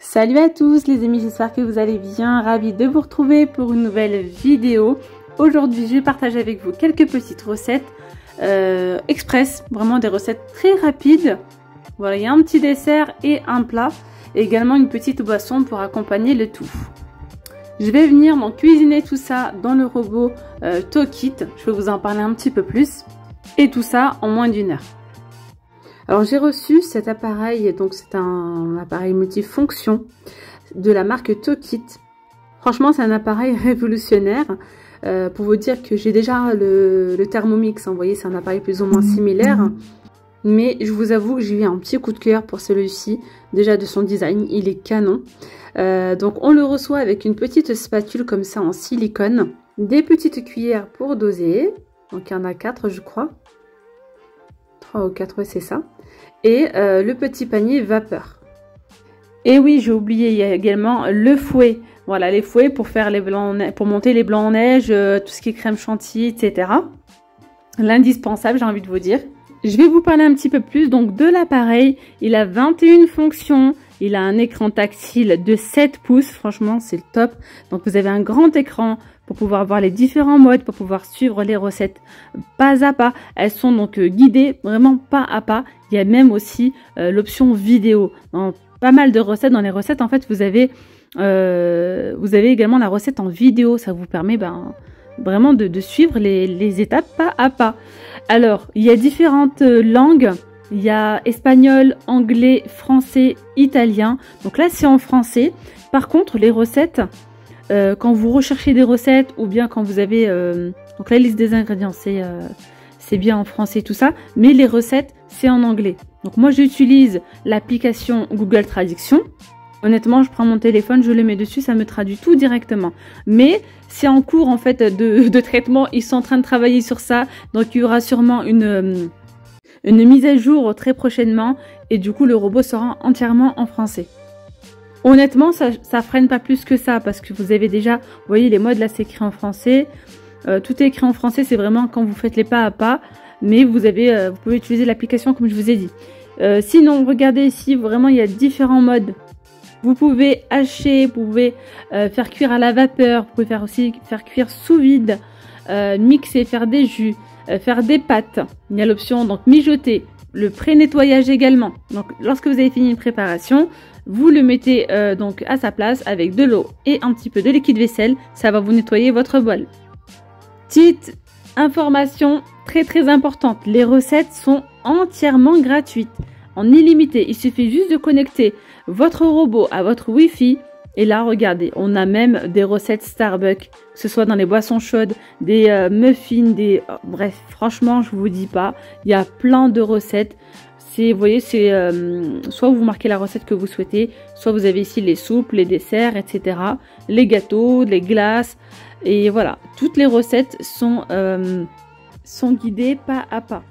Salut à tous les amis, j'espère que vous allez bien, ravie de vous retrouver pour une nouvelle vidéo. Aujourd'hui je vais partager avec vous quelques petites recettes express, vraiment des recettes très rapides. Voilà, il y a un petit dessert et un plat, et également une petite boisson pour accompagner le tout. Je vais venir donc cuisiner tout ça dans le robot Tookit, je vais vous en parler un petit peu plus, et tout ça en moins d'1 heure. Alors j'ai reçu cet appareil, donc c'est un appareil multifonction de la marque Tookit. Franchement c'est un appareil révolutionnaire. Pour vous dire que j'ai déjà le Thermomix, vous voyez c'est un appareil plus ou moins similaire. Mais je vous avoue que j'ai eu un petit coup de cœur pour celui-ci, déjà de son design, il est canon. Donc on le reçoit avec une petite spatule comme ça en silicone, des petites cuillères pour doser, donc il y en a 4 je crois. 3 ou 4, ouais, c'est ça. Et le petit panier vapeur. Et oui, j'ai oublié, il y a également le fouet. Voilà, les fouets pour faire les blancs pour monter les blancs en neige, tout ce qui est crème chantilly, etc. L'indispensable, j'ai envie de vous dire. Je vais vous parler un petit peu plus donc de l'appareil. Il a 21 fonctions. Il a un écran tactile de 7 pouces. Franchement, c'est le top. Donc, vous avez un grand écran pour pouvoir voir les différents modes, pour pouvoir suivre les recettes pas à pas. Elles sont donc guidées vraiment pas à pas. Il y a même aussi l'option vidéo. Dans pas mal de recettes, dans les recettes, en fait, vous avez également la recette en vidéo. Ça vous permet vraiment de suivre les étapes pas à pas. Alors, il y a différentes langues. Il y a espagnol, anglais, français, italien. Donc là, c'est en français. Par contre, les recettes, quand vous recherchez des recettes ou bien quand vous avez... donc la liste des ingrédients, c'est bien en français tout ça. Mais les recettes, c'est en anglais. Donc moi, j'utilise l'application Google Traduction. Honnêtement, je prends mon téléphone, je le mets dessus, ça me traduit tout directement. Mais c'est en cours en fait de traitement, ils sont en train de travailler sur ça. Donc il y aura sûrement une mise à jour très prochainement. Et du coup, le robot sera entièrement en français. Honnêtement, ça freine pas plus que ça parce que vous avez déjà, vous voyez les modes là, c'est écrit en français. Tout est écrit en français, c'est vraiment quand vous faites les pas à pas. Mais vous pouvez utiliser l'application comme je vous ai dit. Sinon, regardez ici, vraiment il y a différents modes. Vous pouvez hacher, vous pouvez faire cuire à la vapeur, vous pouvez aussi faire cuire sous vide, mixer, faire des jus, faire des pâtes. Il y a l'option donc mijoter, le pré-nettoyage également. Donc lorsque vous avez fini une préparation, vous le mettez donc à sa place avec de l'eau et un petit peu de liquide vaisselle. Ça va vous nettoyer votre bol. Petite information très importante, les recettes sont entièrement gratuites, en illimité. Il suffit juste de connecter votre robot à votre Wi-Fi. Et là, regardez, on a même des recettes Starbucks, que ce soit dans les boissons chaudes, des muffins, bref, franchement, je vous dis pas, il y a plein de recettes. Vous voyez, c'est soit vous marquez la recette que vous souhaitez, soit vous avez ici les soupes, les desserts, etc. Les gâteaux, les glaces. Et voilà, toutes les recettes sont guidées pas à pas.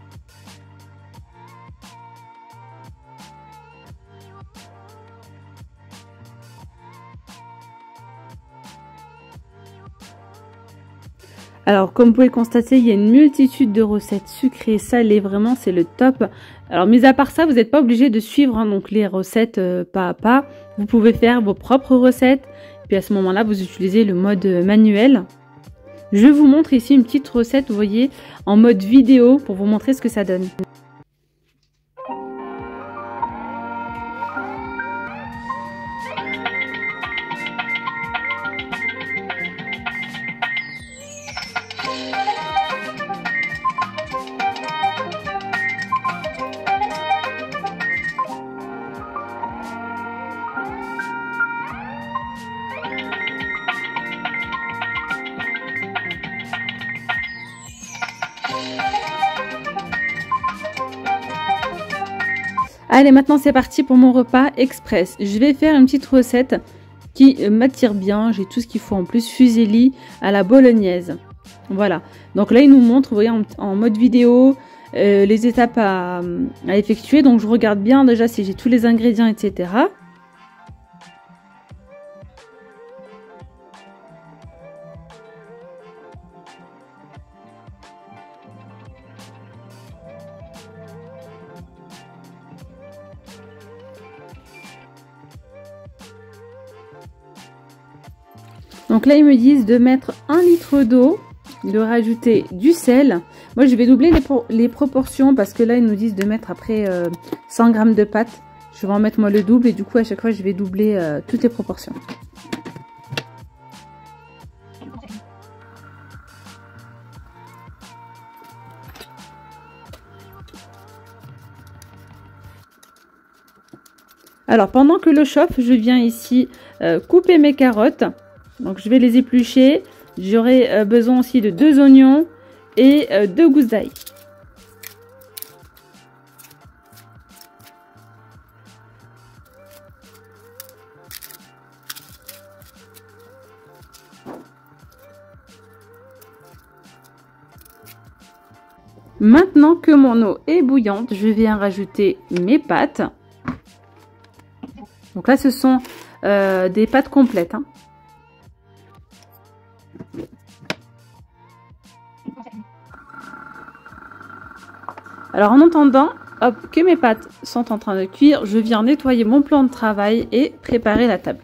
Alors, comme vous pouvez le constater, il y a une multitude de recettes sucrées, salées, vraiment, c'est le top. Alors, mis à part ça, vous n'êtes pas obligé de suivre donc les recettes pas à pas. Vous pouvez faire vos propres recettes. Et puis à ce moment-là, vous utilisez le mode manuel. Je vous montre ici une petite recette, vous voyez, en mode vidéo pour vous montrer ce que ça donne. Allez, maintenant c'est parti pour mon repas express. Je vais faire une petite recette qui m'attire bien. J'ai tout ce qu'il faut en plus. Fusilli à la bolognaise. Voilà. Donc là, il nous montre, vous voyez, en mode vidéo, les étapes à effectuer. Donc je regarde bien déjà si j'ai tous les ingrédients, etc. Donc là, ils me disent de mettre 1 litre d'eau, de rajouter du sel. Moi, je vais doubler les proportions parce que là, ils nous disent de mettre après 100 g de pâte. Je vais en mettre moi le double et du coup, à chaque fois, je vais doubler toutes les proportions. Alors, pendant que l'eau chauffe, je viens ici couper mes carottes. Donc, je vais les éplucher. J'aurai besoin aussi de 2 oignons et 2 gousses d'ail. Maintenant que mon eau est bouillante, je viens rajouter mes pâtes. Donc là, ce sont des pâtes complètes, hein. Alors en attendant, hop, que mes pâtes sont en train de cuire, je viens nettoyer mon plan de travail et préparer la table.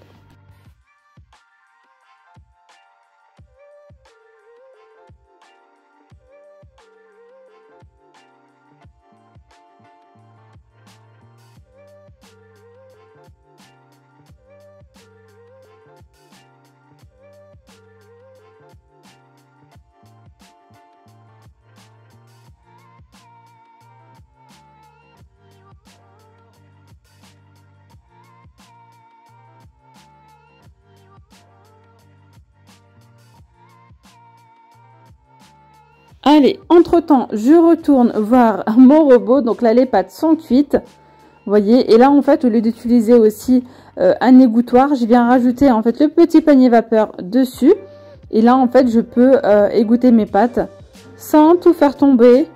Allez, entre-temps, je retourne voir mon robot. Donc là, les pâtes sont cuites. Vous voyez, et là, en fait, au lieu d'utiliser aussi un égouttoir, je viens rajouter en fait le petit panier vapeur dessus. Et là, en fait, je peux égoutter mes pâtes sans tout faire tomber.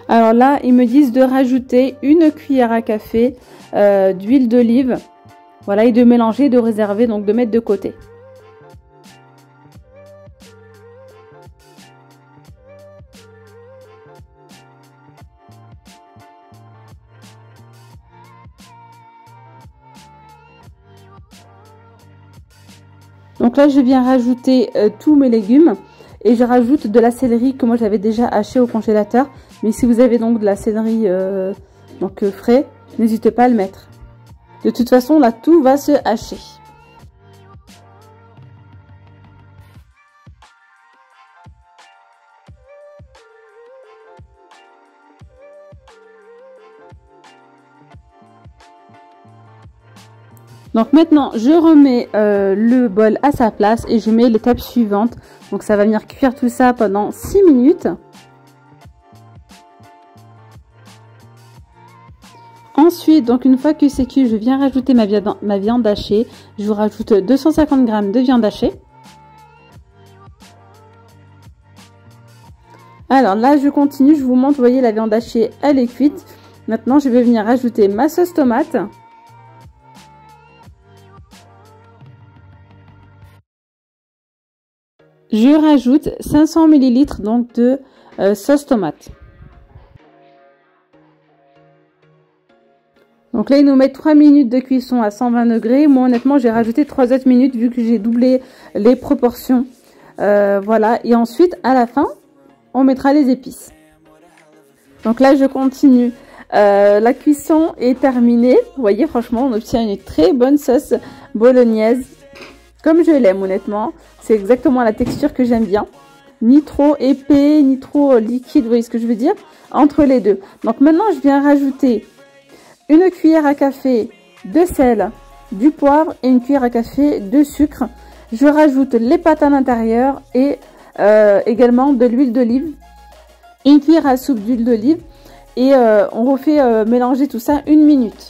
Alors là, ils me disent de rajouter 1 cuillère à café d'huile d'olive. Voilà, et de mélanger, de réserver, donc de mettre de côté. Donc là, je viens rajouter tous mes légumes et je rajoute de la céleri que moi j'avais déjà haché au congélateur. Mais si vous avez donc de la céleri frais, n'hésitez pas à le mettre. De toute façon, là, tout va se hacher. Donc maintenant, je remets le bol à sa place et je mets l'étape suivante. Donc ça va venir cuire tout ça pendant 6 minutes. Ensuite, donc une fois que c'est cuit, je viens rajouter ma viande hachée. Je vous rajoute 250 g de viande hachée. Alors là, je continue, je vous montre, vous voyez, la viande hachée, elle est cuite. Maintenant, je vais venir rajouter ma sauce tomate. Je rajoute 500 ml donc de sauce tomate. Donc là, il nous met 3 minutes de cuisson à 120 degrés. Moi, honnêtement, j'ai rajouté 3 autres minutes vu que j'ai doublé les proportions. Voilà. Et ensuite, à la fin, on mettra les épices. Donc là, je continue. La cuisson est terminée. Vous voyez, franchement, on obtient une très bonne sauce bolognaise. Comme je l'aime, honnêtement. C'est exactement la texture que j'aime bien. Ni trop épais, ni trop liquide. Vous voyez ce que je veux dire? Entre les deux. Donc maintenant, je viens rajouter 1 cuillère à café de sel, du poivre et 1 cuillère à café de sucre. Je rajoute les pâtes à l'intérieur et également de l'huile d'olive. 1 cuillère à soupe d'huile d'olive. Et on refait mélanger tout ça 1 minute.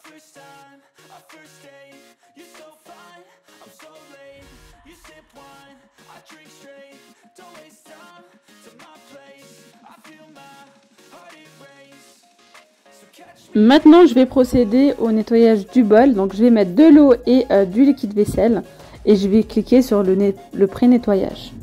first time, our first date. You're so fine, I'm so late. You sip wine, I drink straight. Don't waste time to my place. I feel my heart erase. So catch me. Maintenant, je vais procéder au nettoyage du bol. Donc, je vais mettre de l'eau et du liquide vaisselle. Et je vais cliquer sur le pré-nettoyage.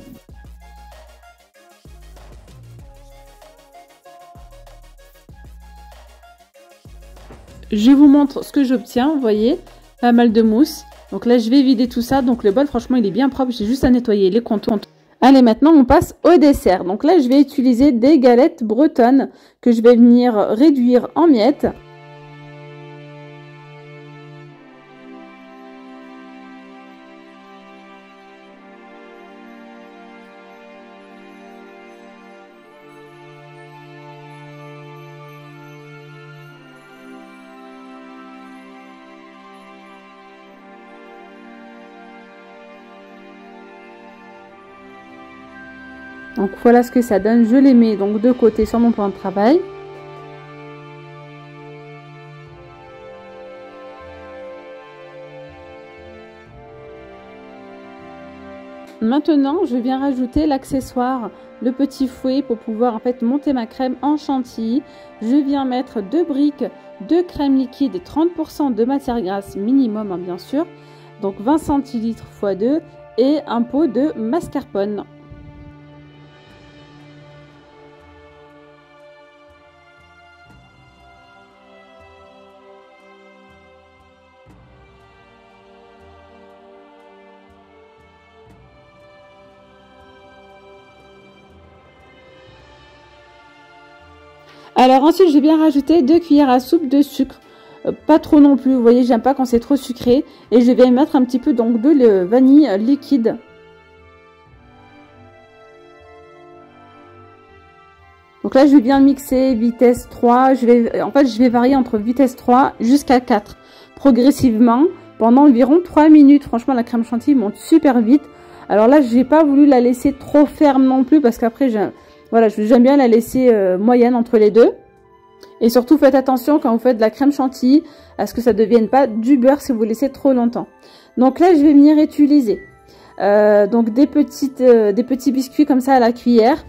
Je vous montre ce que j'obtiens. Vous voyez, pas mal de mousse. Donc là, je vais vider tout ça. Donc le bol, franchement, il est bien propre. J'ai juste à nettoyer les contours. Allez, maintenant, on passe au dessert. Donc là, je vais utiliser des galettes bretonnes que je vais venir réduire en miettes. Donc voilà ce que ça donne. Je les mets donc de côté sur mon plan de travail. Maintenant, je viens rajouter l'accessoire, le petit fouet pour pouvoir en fait monter ma crème en chantilly. Je viens mettre 2 briques de crème liquide et 30% de matière grasse minimum, hein, bien sûr. Donc 20 centilitres x 2 et un pot de mascarpone. Alors ensuite, je vais bien rajouter 2 cuillères à soupe de sucre. Pas trop non plus, vous voyez, j'aime pas quand c'est trop sucré. Et je vais mettre un petit peu donc de vanille liquide. Donc là, je vais bien mixer, vitesse 3. Je vais varier entre vitesse 3 jusqu'à 4. Progressivement, pendant environ 3 minutes. Franchement, la crème chantilly monte super vite. Alors là, j'ai pas voulu la laisser trop ferme non plus parce qu'après, voilà, j'aime bien la laisser moyenne entre les deux. Et surtout, faites attention quand vous faites de la crème chantilly à ce que ça ne devienne pas du beurre si vous laissez trop longtemps. Donc là, je vais venir utiliser donc des petits biscuits comme ça à la cuillère.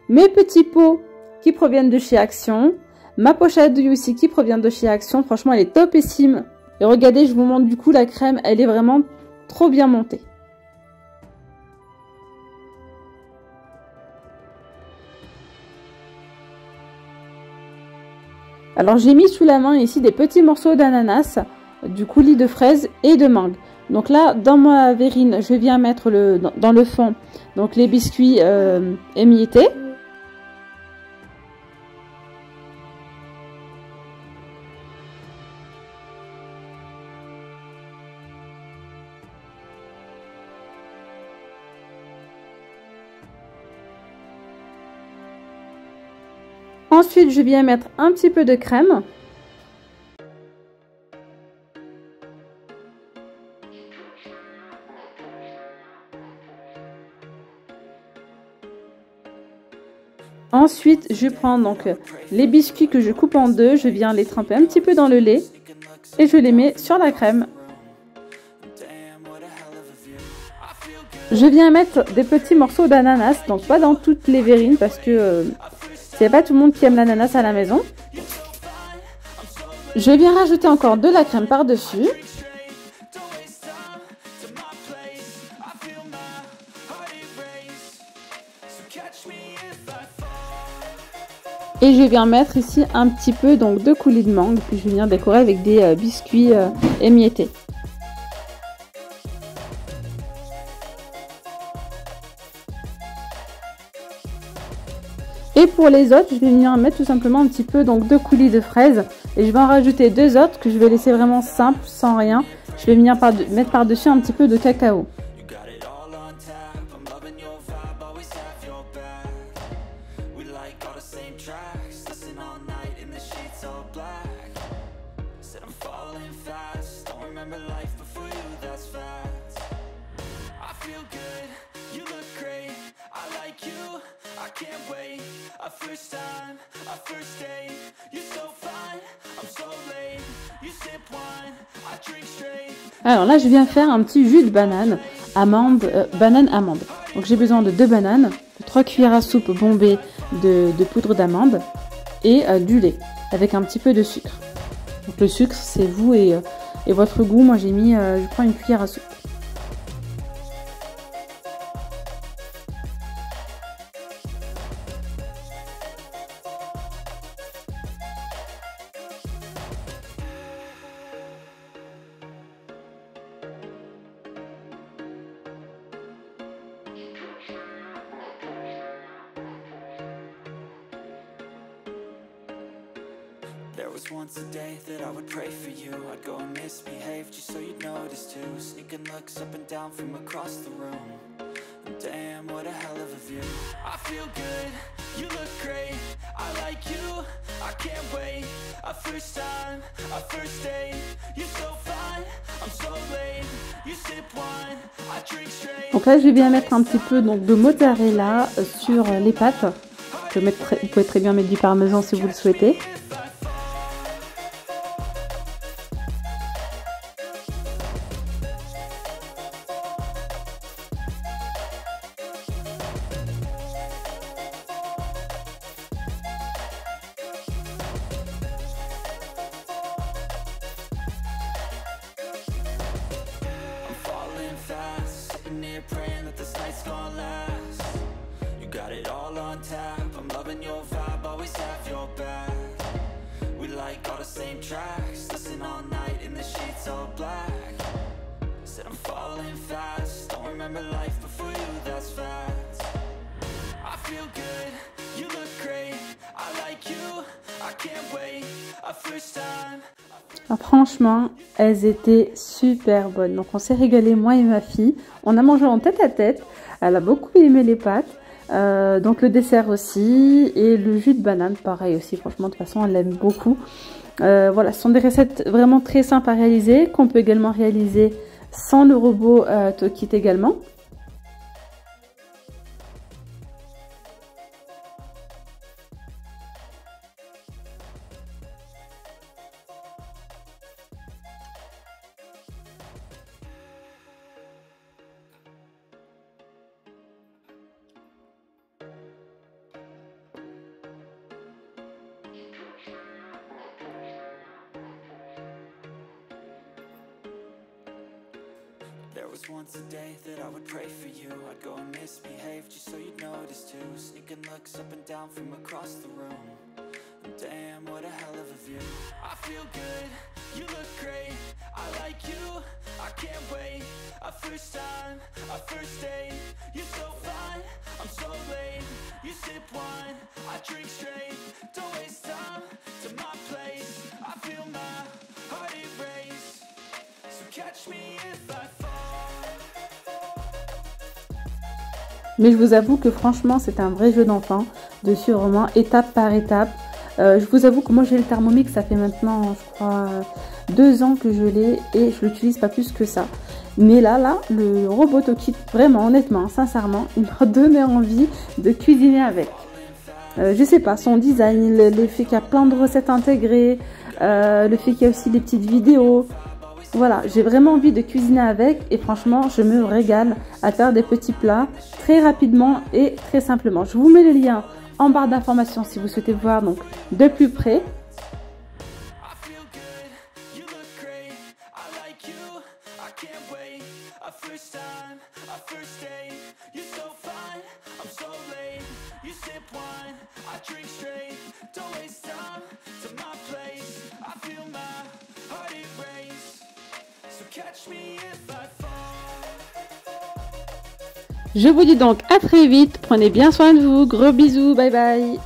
Mes petits pots qui proviennent de chez Action. Ma pochette à douille aussi qui provient de chez Action. Franchement, elle est topissime. Et regardez, je vous montre du coup la crème. Elle est vraiment trop bien montée. Alors j'ai mis sous la main ici des petits morceaux d'ananas, du coulis de fraises et de mangue. Donc là, dans ma verrine, je viens mettre dans le fond donc les biscuits émiettés. Ensuite, je viens mettre un petit peu de crème. Ensuite, je prends donc les biscuits que je coupe en deux. Je viens les tremper un petit peu dans le lait et je les mets sur la crème. Je viens mettre des petits morceaux d'ananas, donc pas dans toutes les verrines parce que c'est pas tout le monde qui aime l'ananas à la maison. Je viens rajouter encore de la crème par-dessus. Et je viens mettre ici un petit peu donc de coulis de mangue, puis je viens décorer avec des biscuits émiettés. Et pour les autres, je vais venir mettre tout simplement un petit peu donc de coulis de fraises. Et je vais en rajouter 2 autres que je vais laisser vraiment simple, sans rien. Je vais venir mettre par-dessus un petit peu de cacao. Can't wait, our first time, our first date. You're so fine, I'm so late. You sip Alors là, je viens faire un petit jus de banane, banane-amande. Donc j'ai besoin de 2 bananes, de 3 cuillères à soupe bombées de poudre d'amande et du lait avec un petit peu de sucre. Donc le sucre, c'est vous et votre goût. Moi j'ai mis, je prends une cuillère à soupe. There was once a day that I would pray for you. I'd go and misbehave just so you'd notice too. Sneaking looks up and down from across the room. And damn, what a hell of a view. I feel good, you look great. I like you, I can't wait. A first time, a first date. You're so fine, I'm so late. You sip wine, I drink straight. Donc là, je vais bien mettre un petit peu donc, de mozzarella sur les pâtes. Vous pouvez très bien mettre du parmesan si vous le souhaitez. Praying that this night's gonna last. You got it all on tap. I'm loving your vibe, always have your back. We like all the same tracks. Listen all night in the sheets all black. Said I'm falling fast. Don't remember life before you, that's fact. I feel good, you look great. I like you, I can't wait. A first time. Alors, franchement, elles étaient super bonnes. Donc on s'est régalé, moi et ma fille. On a mangé en tête à tête. Elle a beaucoup aimé les pâtes. Donc le dessert aussi. Et le jus de banane, pareil aussi. Franchement, de toute façon, elle l'aime beaucoup. Voilà, ce sont des recettes vraiment très simples à réaliser. Qu'on peut également réaliser sans le robot Toki également. There was once a day that I would pray for you. I'd go and misbehave just so you'd notice too. Sneaking looks up and down from across the room. And damn, what a hell of a view. I feel good, you look great. I like you, I can't wait. A first time, a first date. You're so fine, I'm so late. You sip wine, I drink straight. Don't waste time to my place. I feel my heart erase. So catch me if I fall. Mais je vous avoue que franchement, c'est un vrai jeu d'enfant, de suivre vraiment étape par étape. Je vous avoue que moi j'ai le Thermomix, ça fait maintenant, je crois, 2 ans que je l'ai et je l'utilise pas plus que ça. Mais là, le robot Toki, vraiment, honnêtement, sincèrement, il m'a donné envie de cuisiner avec. Je sais pas, son design, le fait qu'il y a plein de recettes intégrées, le fait qu'il y a aussi des petites vidéos. Voilà, j'ai vraiment envie de cuisiner avec et franchement, je me régale à faire des petits plats très rapidement et très simplement. Je vous mets le lien en barre d'informations si vous souhaitez voir donc de plus près. Je vous dis donc à très vite, prenez bien soin de vous, gros bisous, bye bye.